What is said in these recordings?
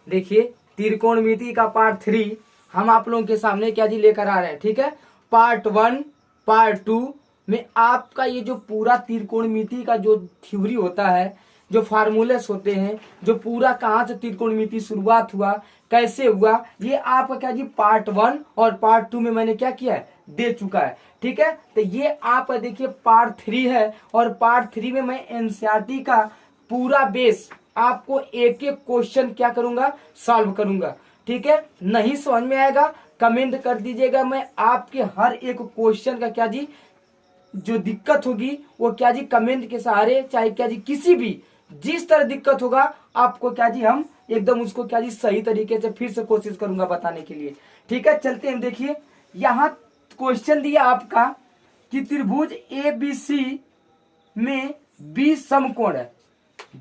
देखिए त्रिकोणमिति का पार्ट 3 हम आप लोगों के सामने क्या जी लेकर आ रहे हैं। ठीक है, पार्ट 1 पार्ट 2 में आपका ये जो पूरा त्रिकोणमिति का जो थ्योरी होता है, जो फार्मूलेस होते हैं, जो पूरा कहाँ से त्रिकोणमिति शुरुआत हुआ, कैसे हुआ, ये आपका क्या जी पार्ट 1 और पार्ट 2 में मैंने क्या किया है, दे चुका है। ठीक है, तो ये आप देखिए पार्ट 3 है और पार्ट 3 में मैं एनसीईआरटी का पूरा बेस आपको एक एक क्वेश्चन क्या करूंगा, सॉल्व करूंगा। ठीक है, नहीं समझ में आएगा कमेंट कर दीजिएगा, मैं आपके हर एक क्वेश्चन का क्या जी जो दिक्कत होगी वो क्या जी कमेंट के सहारे, चाहे क्या जी किसी भी जिस तरह दिक्कत होगा आपको क्या जी हम एकदम उसको क्या जी सही तरीके से फिर से कोशिश करूंगा बताने के लिए। ठीक है, चलते हैं। देखिए यहाँ क्वेश्चन दिया आपका कि त्रिभुज ए बी सी में 20 समकोण है,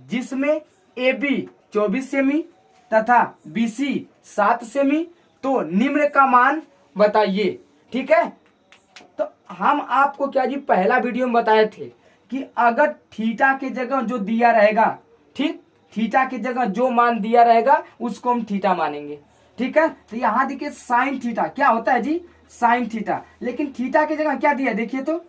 जिसमें ए बी 24 सेमी तथा बी सी 7 सेमी, तो निम्न का मान बताइए। ठीक है, तो हम आपको क्या जी पहला वीडियो में बताए थे कि अगर थीटा के जगह जो दिया रहेगा, ठीक, थीटा के जगह जो मान दिया रहेगा उसको हम थीटा मानेंगे। ठीक है, तो यहां देखिए साइन थीटा क्या होता है जी, साइन थीटा, लेकिन थीटा की जगह क्या दिया है, देखिए तो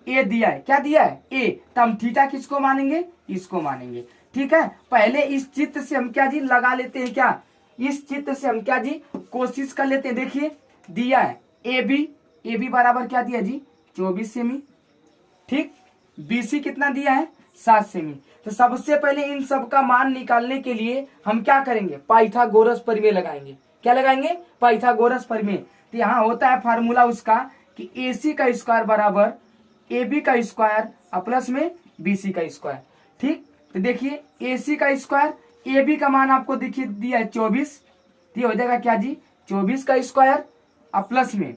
ए दिया है, क्या दिया है ए, तो हम थीटा किसको मानेंगे, इसको मानेंगे। ठीक है, पहले इस चित्र से हम क्या जी लगा लेते हैं, क्या इस चित्र से हम क्या जी कोशिश कर लेते हैं। देखिए दिया है ए बी बराबर क्या दिया जी 24 सेमी, ठीक, बीसी कितना दिया है 7 सेमी। तो सबसे पहले इन सब का मान निकालने के लिए हम क्या करेंगे, पाइथागोरस प्रमेय लगाएंगे। क्या लगाएंगे, पाइथागोरस प्रमेय। तो यहाँ होता है फार्मूला उसका कि AC का स्क्वायर बराबर AB का स्क्वायर प्लस में BC का स्क्वायर। ठीक, तो देखिए AC का स्क्वायर, AB का मान आपको देखिए दिया है 24, तो ये हो जाएगा क्या जी 24 का स्क्वायर प्लस में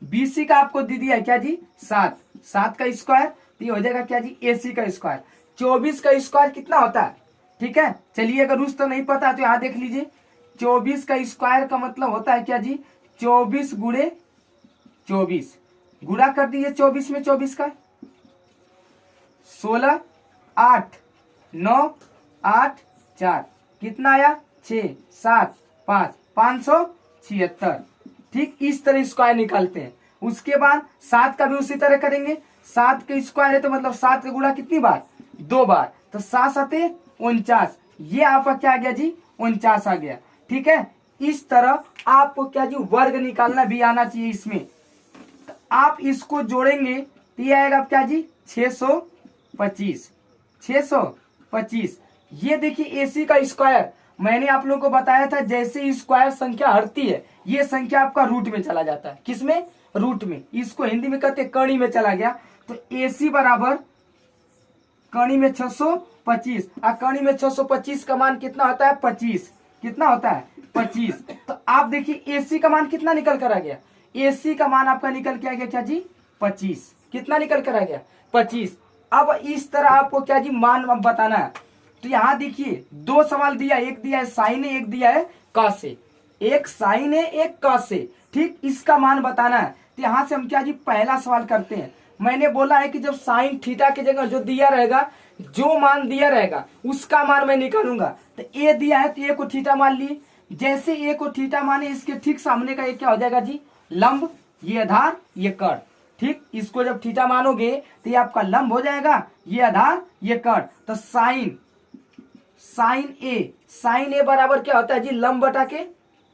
BC का आपको दे दिया है क्या जी 7 का स्क्वायर, तो ये हो जाएगा क्या जी AC का स्क्वायर। 24 का स्क्वायर कितना होता है, ठीक है, चलिए अगर उस तो नहीं पता तो यहाँ देख लीजिए। 24 का स्क्वायर का मतलब होता है क्या जी 24 गुणे 24, गुणा कर दीजिए 24 में 24 का, 16 8 9 8 4 कितना आया 6 7 5 576। ठीक, इस तरह स्क्वायर निकालते हैं। उसके बाद 7 का भी उसी तरह करेंगे, 7 का स्क्वायर है तो मतलब 7 का गुणा कितनी बार 2 बार, तो 7 7 49, ये आपका क्या आ गया जी 49 आ गया। ठीक है, इस तरह आपको क्या जी वर्ग निकालना भी आना चाहिए इसमें। तो आप इसको जोड़ेंगे तो ये आएगा क्या जी 625 625। ये देखिए AC का स्क्वायर मैंने आप लोगों को बताया था, जैसे स्क्वायर संख्या हटती है ये संख्या आपका रूट में चला जाता है। किसमें, रूट में, इसको हिंदी में कहते हैं कड़ी में चला गया। तो AC बराबर कड़ी में 625 और कड़ी में 625 का मान कितना होता है 25, कितना होता है 25। तो आप देखिए AC का मान कितना निकल कर आ गया, AC का मान आपका निकल के आ गया क्या जी 25, कितना निकल कर आ गया 25। अब इस तरह आपको क्या जी मान बताना है। तो यहाँ देखिए 2 सवाल दिया, एक दिया है साइन है, एक दिया है कॉस है, एक साइन है एक कॉस है। ठीक, इसका मान बताना है। तो यहाँ से हम क्या जी पहला सवाल करते हैं। मैंने बोला है कि जब साइन थीटा की जगह जो दिया रहेगा, जो मान दिया रहेगा उसका मान मैं निकालूंगा। तो ए दिया है तो ए को थीटा मान लिए, जैसे ए को थीटा माने इसके ठीक सामने का एक क्या हो जाएगा जी लंब, ये आधार ये कर्ण। ठीक, इसको जब थीटा मानोगे तो ये आपका लंब हो जाएगा, ये आधार ये कर्ण। तो साइन ए बराबर क्या होता है जी लंब बटा के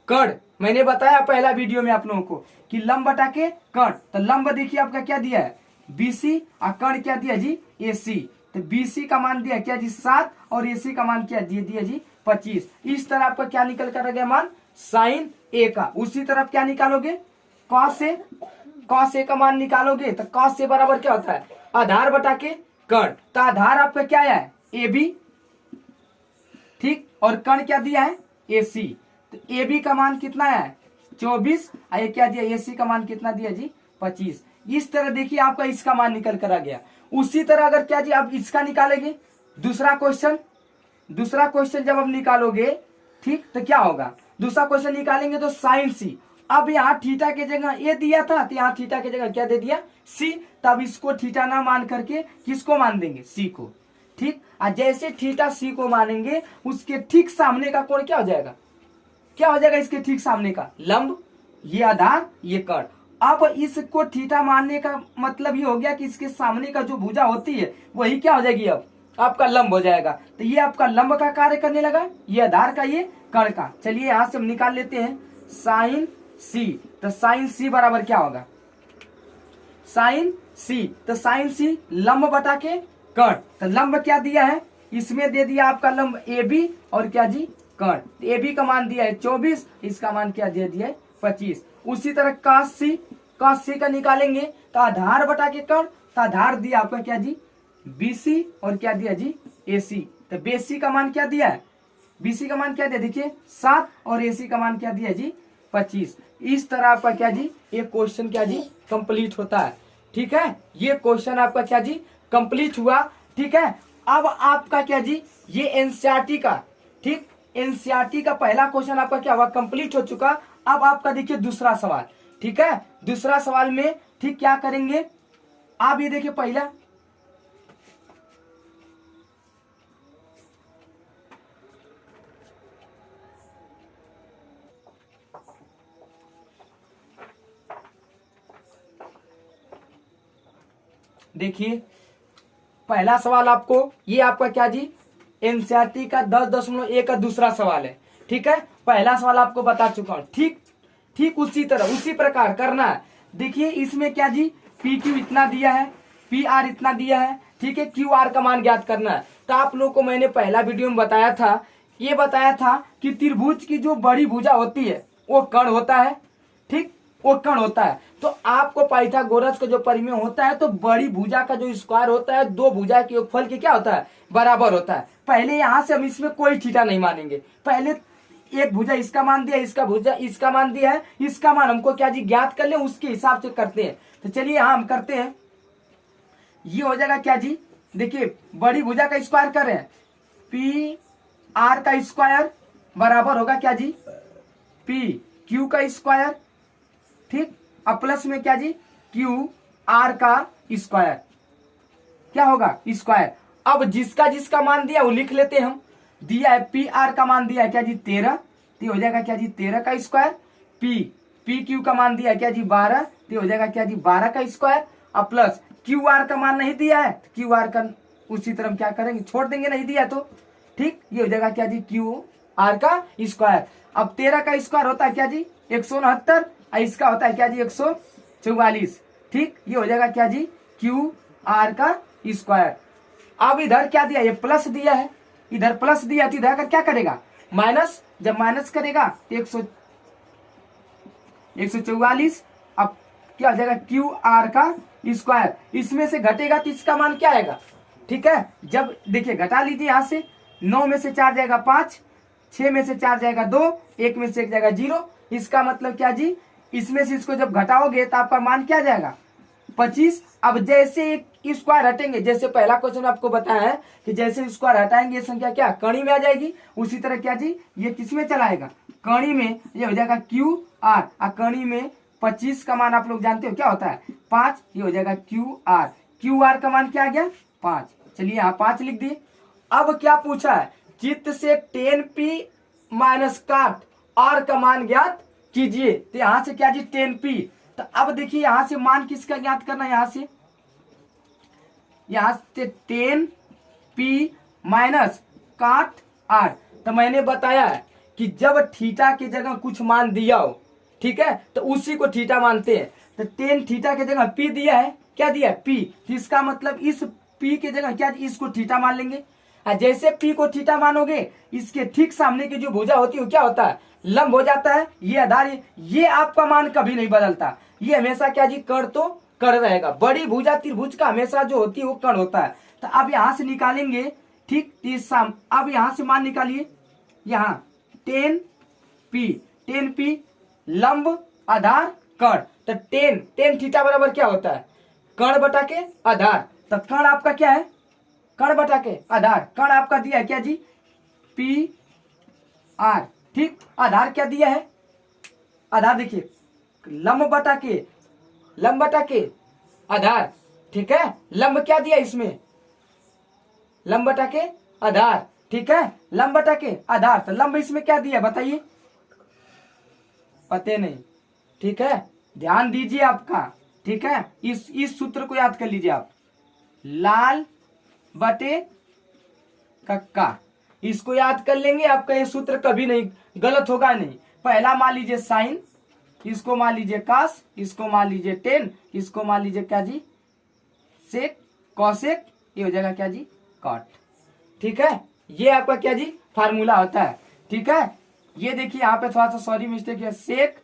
कर्ण। मैंने बताया पहला वीडियो में आप लोगों को कि लंब बटा के कर्ण। तो लंब देखिए आपका क्या दिया है BC और कर्ण क्या दिया जी AC। तो BC का मान दिया क्या जी 7 और AC का मान क्या दिया जी 25। इस तरह आपका क्या निकल कर आ गया मान साइन A का। उसी तरफ क्या निकालोगे कॉस A का मान निकालोगे तो कॉस A बराबर क्या होता है आधार बटा के कर्ण। तो आधार आपका क्या है AB, ठीक, और कर्ण क्या दिया है AC। तो AB का मान कितना है 24 और ये क्या दिया AC का मान कितना दिया जी 25। इस तरह देखिए आपका इसका मान निकल कर आ गया। उसी तरह अगर क्या जी आप इसका निकालेंगे दूसरा क्वेश्चन जब आप निकालोगे, ठीक, तो क्या होगा दूसरा क्वेश्चन निकालेंगे तो साइन C। अब यहाँ थीटा के जगह ए दिया था तो यहाँ थीटा के जगह क्या दे दिया C। तब इसको थीटा ना मान करके किसको मान देंगे C को। ठीक, और जैसे थीटा सी को मानेंगे उसके ठीक सामने का कोण क्या हो जाएगा, क्या हो जाएगा इसके ठीक सामने का, लंब, ये आधार ये कर्ण। अब इसको थीटा मानने का मतलब ये हो गया कि इसके सामने का जो भुजा होती है वही क्या हो जाएगी, अब आपका लंब हो जाएगा। तो ये आपका लंब का कार्य करने लगा, ये आधार का ये कर्ण का। चलिए यहां से हम निकाल लेते हैं साइन सी। तो साइन सी बराबर क्या होगा, साइन सी, तो साइन सी लंब बटा के कर्ण। तो लंब क्या दिया है, इसमें दे दिया आपका लंब ए बी और क्या जी कर्ण। ए बी का मान दिया है 24, इसका मान क्या दे दिया है 25। उसी तरह cos सी, cos सी का निकालेंगे तो आधार बटा के कर्ण, तो आधार दिया आपका क्या जी BC और क्या दिया जी AC। तो BC का मान क्या दिया है, BC का मान क्या दिया देखिए 7 और AC का मान क्या दिया जी 25। इस तरह आपका क्या जी ये क्वेश्चन क्या जी कंप्लीट होता है। ठीक है, ये क्वेश्चन आपका क्या जी कंप्लीट हुआ। ठीक है, अब आपका क्या जी ये एनसीईआरटी का, ठीक एनसीईआरटी का पहला क्वेश्चन आपका क्या हुआ कंप्लीट हो चुका। अब आपका देखिए दूसरा सवाल। ठीक है, दूसरा सवाल में ठीक क्या करेंगे आप ये देखिए पहला, देखिए पहला सवाल आपको ये आपका क्या जी एनसीईआरटी का 10.1 का दूसरा सवाल है। ठीक है, पहला सवाल आपको बता चुका हूं। ठीक उसी तरह उसी प्रकार करना है। देखिए इसमें क्या जी पी क्यू इतना दिया है, पी आर इतना दिया है। ठीक है, क्यू आर का मान ज्ञात करना है। तो आप लोगों को मैंने पहला वीडियो में बताया था, ये बताया था कि त्रिभुज की जो बड़ी भुजा होती है वो कर्ण होता है। ठीक, वो कर्ण होता है। तो आपको पाइथागोरस का जो परिमेय होता है तो बड़ी भुजा का जो स्क्वायर होता है दो भुजा के योगफल के क्या होता है बराबर होता है। पहले यहां से हम इसमें कोई थीटा नहीं मानेंगे, पहले एक भुजा इसका मान दिया, इसका भुजा इसका मान दिया है, इसका मान हमको क्या जी ज्ञात कर ले, उसके हिसाब से करते हैं। तो चलिए यहां हम करते हैं, ये हो जाएगा क्या जी देखिए बड़ी भुजा का स्क्वायर कर रहे हैं, पी आर का स्क्वायर बराबर होगा क्या जी पी क्यू का स्क्वायर। ठीक, अब प्लस में क्या जी क्यू आर का स्क्वायर क्या होगा स्क्वायर। अब जिसका जिसका मान दिया वो लिख लेते हैं हम। दिया है पी आर का मान दिया है क्या जी 13, तो हो जाएगा क्या जी 13 का स्क्वायर। पी क्यू का मान दिया है क्या जी 12, तो हो जाएगा क्या जी 12 का स्क्वायर। अब प्लस क्यू आर का मान नहीं दिया है, क्यू आर का उसी तरह क्या करेंगे छोड़ देंगे, नहीं दिया तो। ठीक, ये हो जाएगा क्या जी क्यू आर का स्क्वायर। अब 13 का स्क्वायर होता है क्या जी 169, इसका होता है क्या जी 144। ठीक, ये हो जाएगा क्या जी क्यू आर का स्क्वायर। अब इधर क्या दिया, ये प्लस दिया है, इधर प्लस दिया तो इधर क्या करेगा माइनस, जब माइनस करेगा तो 144। अब क्या हो जाएगा क्यू आर का स्क्वायर, इसमें से घटेगा तो इसका मान क्या आएगा। ठीक है, जब देखिए घटा लीजिए यहां से 9 में से 4 जाएगा 5, 6 में से 4 जाएगा 2, 1 में से 1 जाएगा 0। इसका मतलब क्या जी इसमें से इसको जब घटाओगे तो आपका मान क्या जाएगा 25। अब जैसे एक स्क्वायर हटेंगे, जैसे पहला क्वेश्चन आपको बताया है कि जैसे स्क्वायर हटाएंगे ये संख्या क्या कणी में आ जाएगी, उसी तरह क्या जी ये किस में चला आएगा कणी में, ये हो जाएगा क्यू आर। कणी में 25 का मान आप लोग जानते हो क्या होता है 5, ये हो जाएगा क्यू आर। क्यू आर का मान क्या आ गया 5, चलिए यहाँ 5 लिख दिए। अब क्या पूछा है चित्त से 10p माइनस काट आर का मान ज्ञात कीजिए। तो यहां से क्या जी 10p, तो अब देखिए यहां से मान किसका ज्ञात करना है, यहां से 10p माइनस काट आर। तो मैंने बताया है कि जब थीटा की जगह कुछ मान दिया हो, ठीक है, तो उसी को थीटा मानते हैं। तो 10 थीटा की जगह p दिया है, क्या दिया है p, तो इसका मतलब इस p की जगह क्या इसको थीटा मान लेंगे। जैसे p को थीटा मानोगे इसके ठीक सामने की जो भुजा होती है क्या होता है लंब हो जाता है। ये आधार, ये आपका मान कभी नहीं बदलता, ये हमेशा क्या जी कर्ण तो कर्ण रहेगा। बड़ी भुजा त्रिभुज का हमेशा जो होती है वो कर्ण होता है। तो अब यहां से निकालेंगे, ठीक अब यहां से मान निकालिए, यहाँ 10p लंब आधार कर्ण। तो 10 थीटा बराबर क्या होता है कर्ण बटा के आधार। तो कर्ण आपका क्या है कर्ण बटा के आधार। कर्ण आपका दिया है क्या जी पी आर। ठीक, आधार क्या दिया है, आधार देखिए लंब बटा के आधार। ठीक है, लंब क्या दिया इसमें लंब बटा के आधार, ठीक है, लंब बटा के आधार। तो लंब इसमें क्या दिया बताइए, पते नहीं, ठीक है, ध्यान दीजिए आपका, ठीक है। इस सूत्र को याद कर लीजिए आप, लाल बटे कक्का, इसको याद कर लेंगे, आपका ये सूत्र कभी नहीं गलत होगा नहीं। पहला मान लीजिए साइन, इसको मान लीजिए कास, इसको मान लीजिए टेन, इसको मान लीजिए क्या जी सेक, कॉसेक, ये हो जाएगा क्या जी कॉट, ठीक है। ये आपका क्या जी फार्मूला होता है, ठीक है। ये देखिए यहाँ पे थोड़ा सा सॉरी मिस्टेक है, सेक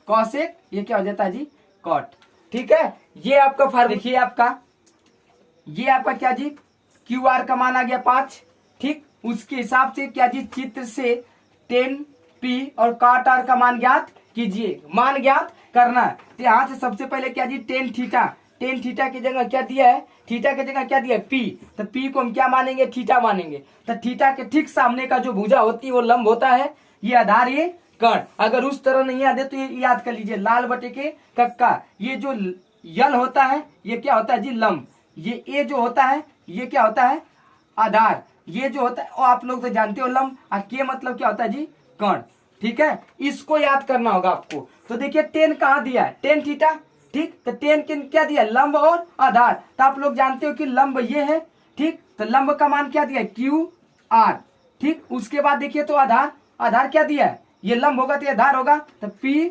कॉसेक, ये क्या हो जाता है जी कॉट, ठीक है। ये आपका फार्मूला देखिए आपका, ये आपका क्या जी क्यू आर का मान आ गया 5, ठीक। उसके हिसाब से क्या जी चित्र से 10p और cot r का मान ज्ञात कीजिए, मान ज्ञात करना है। तो यहाँ से सबसे पहले क्या जी टेन थीटा की जगह क्या दिया है, थीटा की जगह क्या दिया है p, तो p को हम क्या मानेंगे थीटा मानेंगे। तो थीटा के ठीक सामने का जो भुजा होती है वो लंब होता है, ये आधार ये कर्ण। अगर उस तरह नहीं याद है तो ये याद कर लीजिए, लाल बटे के कक्का, ये जो यल होता है ये क्या होता है जी लंब, ये ए जो होता है ये क्या होता है आधार, ये जो होता है वो आप लोग तो जानते हो लंब, और के मतलब क्या होता है जी कर्ण, ठीक है। इसको याद करना होगा आपको। तो देखिए 10 कहाँ दिया है, 10 थीटा, ठीक। तो 10 के क्या दिया लंब और आधार, तो आप लोग जानते हो कि लंब ये है, ठीक। तो लंब का मान क्या दिया क्यू आर, ठीक। उसके बाद देखिए तो आधार क्या दिया है, ये लंब होगा तो आधार होगा, तो पी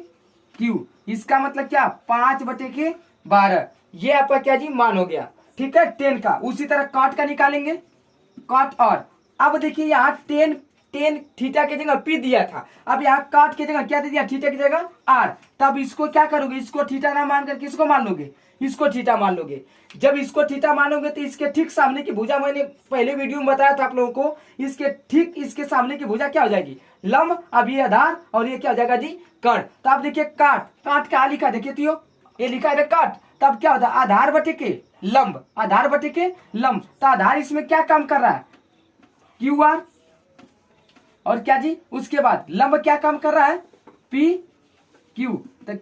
क्यू, इसका मतलब क्या 5/12, ये आपका क्या जी मान हो गया, ठीक है 10 का। उसी तरह कॉट का निकालेंगे, कॉट और अब देखिए यहाँ टेन थीटा की जगह पी दिया था, अब यहाँ कॉट की जगह क्या दे दिया थीटा की जगह आर। तब इसको क्या करोगे, इसको थीटा ना मानकर किसको मान लोगे, इसको थीटा मान लोगे। जब इसको थीटा मानोगे तो इसके ठीक सामने की भुजा, मैंने पहले वीडियो में बताया था आप लोगों को, इसके ठीक इसके सामने की भुजा क्या हो जाएगी लंब, अब ये आधार और ये क्या हो जाएगा जी कर्ण। तो आप देखिए काट क्या लिखा देखिए तो ये लिखा है काट, तब क्या होता है आधार बटे के लंब, आधार बटे के लंब। तो आधार इसमें क्या काम कर रहा है क्यू आर, और क्या जी उसके बाद लंब क्या काम कर रहा है पी क्यू। तो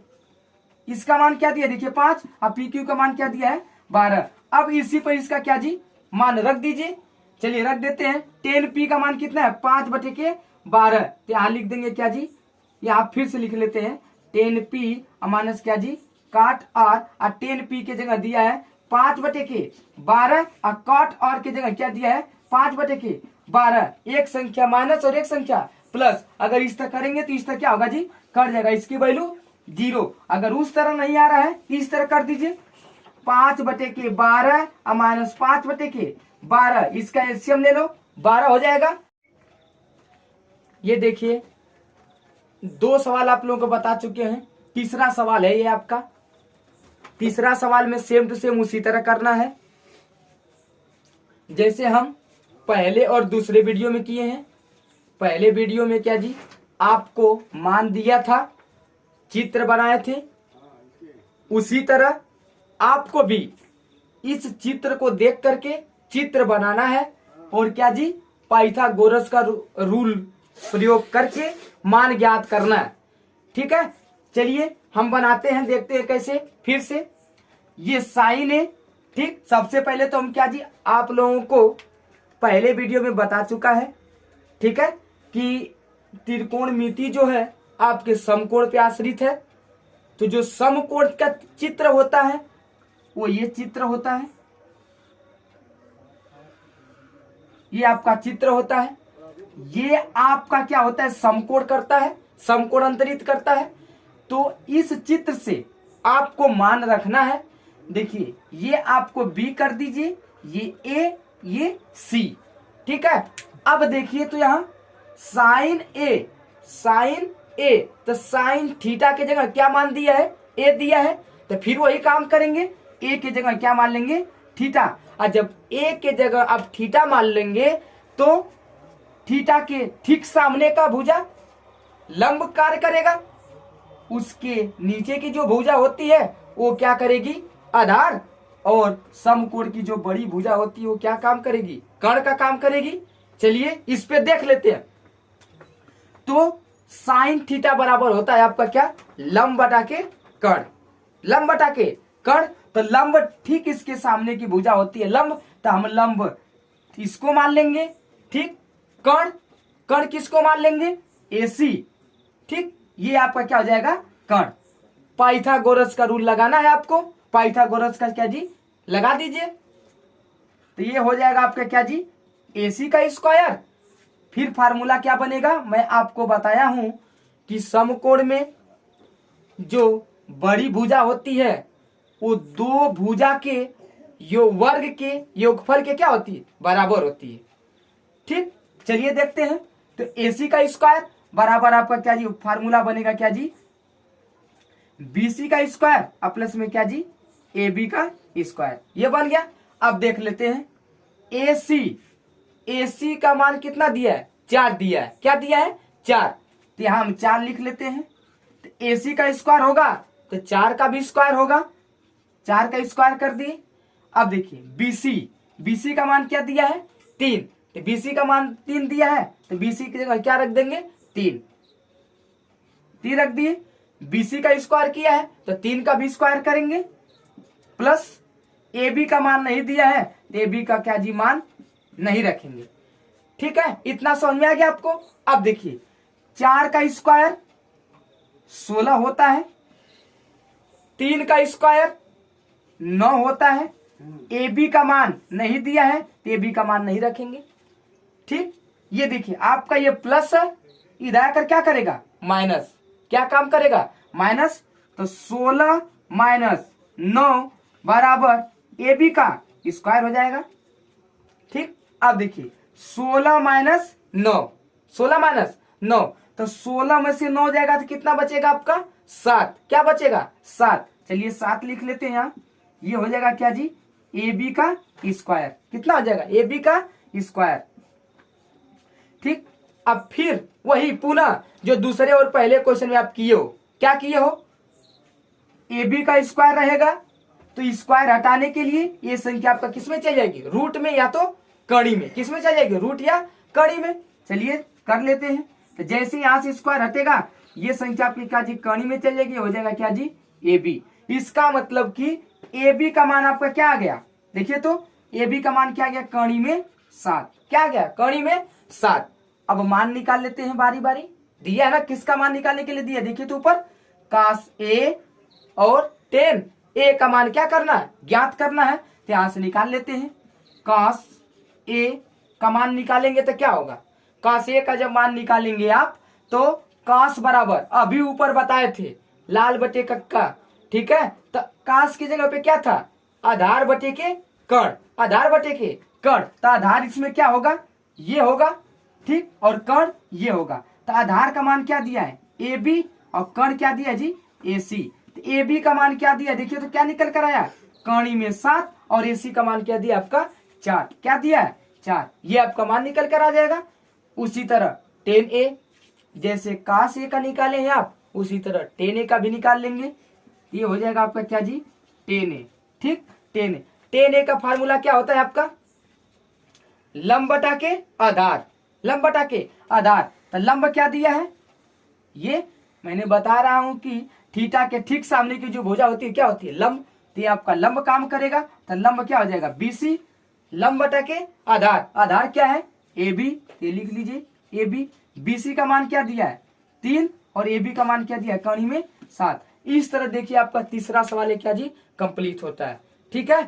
इसका मान क्या दिया देखिए 5, और पी क्यू का मान क्या दिया है 12। अब इसी पर इसका क्या जी मान रख दीजिए, चलिए रख देते हैं। 10p का मान कितना है 5/12, तो यहाँ लिख देंगे क्या जी, यहाँ फिर से लिख लेते हैं 10p माइनस क्या जी काट आर, और 10p के जगह दिया है 5/12, और काट आर के जगह क्या दिया है 5/12। एक संख्या माइनस और एक संख्या प्लस, अगर इस तरह करेंगे तो इस तरह क्या होगा जी कट जाएगा, इसकी वैल्यू 0। अगर उस तरह नहीं आ रहा है इस तरह कर दीजिए 5/12 और माइनस 5/12, इसका एलसीएम ले लो 12 हो जाएगा। ये देखिए 2 सवाल आप लोगों को बता चुके हैं, तीसरा सवाल है ये आपका। तीसरा सवाल में सेम टू सेम उसी तरह करना है जैसे हम पहले और दूसरे वीडियो में किए हैं। पहले वीडियो में क्या जी आपको मान दिया था, चित्र बनाए थे, उसी तरह आपको भी इस चित्र को देख करके चित्र बनाना है, और क्या जी पाइथागोरस का रूल प्रयोग करके मान ज्ञात करना है, ठीक है। चलिए हम बनाते हैं, देखते हैं कैसे। फिर से ये साइन है, ठीक। सबसे पहले तो हम क्या जी आप लोगों को पहले वीडियो में बता चुका है, ठीक है, कि त्रिकोणमिति जो है आपके समकोण पे आश्रित है। तो जो समकोण का चित्र होता है वो ये चित्र होता है, ये आपका चित्र होता है। ये आपका क्या होता है समकोण करता है, समकोण अंतरित करता है। तो इस चित्र से आपको मान रखना है, देखिए ये आपको B कर दीजिए, ये A ये C, ठीक है। अब देखिए तो यहां साइन A, तो साइन थीटा के जगह क्या मान दिया है A दिया है, तो फिर वही काम करेंगे, A के जगह क्या मान लेंगे थीटा। और जब A के जगह अब थीटा मान लेंगे तो थीटा के ठीक सामने का भुजा लंब कार्य करेगा, उसके नीचे की जो भुजा होती है वो क्या करेगी आधार, और समकोण की जो बड़ी भुजा होती है वो क्या काम करेगी कर्ण का काम करेगी। चलिए इस पे देख लेते हैं। तो साइन थीटा बराबर होता है आपका क्या लंब बटा के कर्ण, लंब बटा के कर्ण। तो लंब ठीक इसके सामने की भुजा होती है लंब, तो हम लंब इसको मान लेंगे, ठीक। कर्ण, कर्ण किसको मान लेंगे, AC, ठीक। ये आपका क्या हो जाएगा, कर्ण। पाइथागोरस का रूल लगाना है आपको, पाइथागोरस का क्या जी, लगा दीजिए। तो ये हो जाएगा आपका क्या जी, AC का स्क्वायर। फिर फार्मूला क्या बनेगा, मैं आपको बताया हूं कि समकोण में जो बड़ी भुजा होती है वो दो भुजा के वर्ग के योगफल के क्या होती है, बराबर होती है, ठीक। चलिए देखते हैं। तो AC का स्क्वायर बराबर आपका क्या जी, फार्मूला बनेगा क्या जी, BC का स्क्वायर और प्लस में क्या जी, AB का स्क्वायर। ये बन गया। अब देख लेते हैं AC का मान कितना दिया है, 4 दिया है। क्या दिया है, 4। तो यहां हम 4 लिख लेते हैं। तो AC का स्क्वायर होगा तो 4 का भी स्क्वायर होगा, 4 का स्क्वायर कर दिए। अब देखिए BC का मान क्या दिया है, 3। तो BC का मान 3 दिया है तो BC की जगह क्या रख देंगे, 3 रख दिए। BC का स्क्वायर किया है तो 3 का भी स्क्वायर करेंगे, प्लस AB का मान नहीं दिया है तो AB का क्या जी, मान नहीं रखेंगे, ठीक है। इतना समझ में आ गया आपको। अब देखिए 4 का स्क्वायर 16 होता है, 3 का स्क्वायर 9 होता है। AB का मान नहीं दिया है तो AB का मान नहीं रखेंगे, ठीक। ये देखिए आपका ये प्लस है, इधर आकर क्या करेगा, माइनस। क्या काम करेगा, माइनस। तो 16 माइनस 9 बराबर AB का स्क्वायर हो जाएगा, ठीक। अब देखिए 16 माइनस 9, 16 माइनस 9, तो 16 में से 9 जाएगा तो कितना बचेगा आपका, 7। क्या बचेगा, 7। चलिए 7 लिख लेते हैं यहाँ। ये हो जाएगा क्या जी, AB का स्क्वायर। कितना हो जाएगा, AB का स्क्वायर, ठीक। अब फिर वही पुनः जो दूसरे और पहले क्वेश्चन में आप किए हो, क्या किए हो, AB का स्क्वायर रहेगा तो स्क्वायर हटाने के लिए ये संख्या आपका किसमें चल जाएगी, रूट में या तो कड़ी में। किसमें चल जाएगी, रूट या कड़ी में। चलिए कर लेते हैं। तो जैसे यहां से स्क्वायर हटेगा ये संख्या आपकी क्या जी, कड़ी में चल जाएगी, हो जाएगा क्या जी, AB। इसका मतलब कि AB का मान आपका क्या आ गया, देखिए तो AB का मान क्या आ गया, कड़ी में 7। क्या आ गया, कड़ी में 7। अब मान निकाल लेते हैं बारी बारी। दिया है ना, किसका मान निकालने के लिए दिया, देखिए तो ऊपर cos A और tan A का मान क्या करना है, ज्ञात करना है। तो यहां से निकाल लेते हैं। cos A का मान निकालेंगे तो क्या होगा, cos A का जब मान निकालेंगे आप तो cos बराबर अभी ऊपर बताए थे लाल बटे कक्का, ठीक है। तो cos की जगह पे क्या था, आधार बटे के कर्ण, आधार बटे के कर्ण। तो आधार इसमें क्या होगा, ये होगा, ठीक, और कर्ण ये होगा। तो आधार का मान क्या दिया है, AB, और कर्ण क्या दिया जी, AC। तो AB का मान क्या दिया, देखिए तो क्या निकल कर आया, कड़ी में 7, और AC का मान क्या दिया आपका 4। क्या दिया है, 4। ये आपका मान निकल कर आ जाएगा। उसी तरह tan A, जैसे cos A का निकाले हैं आप, उसी तरह tan A का भी निकाल लेंगे। ये हो जाएगा आपका क्या जी, tan A, ठीक। tan A का फार्मूला क्या होता है आपका, लंब बटा के आधार, लंब बटा के आधार। तो लंब क्या दिया है, ये मैंने बता रहा हूं कि थीटा के ठीक सामने की जो भुजा होती है क्या होती है, लंब। तो ये आपका लंब काम करेगा। तो लंब क्या हो जाएगा, BC, लंब बटा के आधार। आधार क्या है, AB। ये लिख लीजिए AB। BC का मान क्या दिया है, 3, और AB का मान क्या दिया है, कड़ी में 7। इस तरह देखिए आपका तीसरा सवाल है क्या जी, कंप्लीट होता है, ठीक है।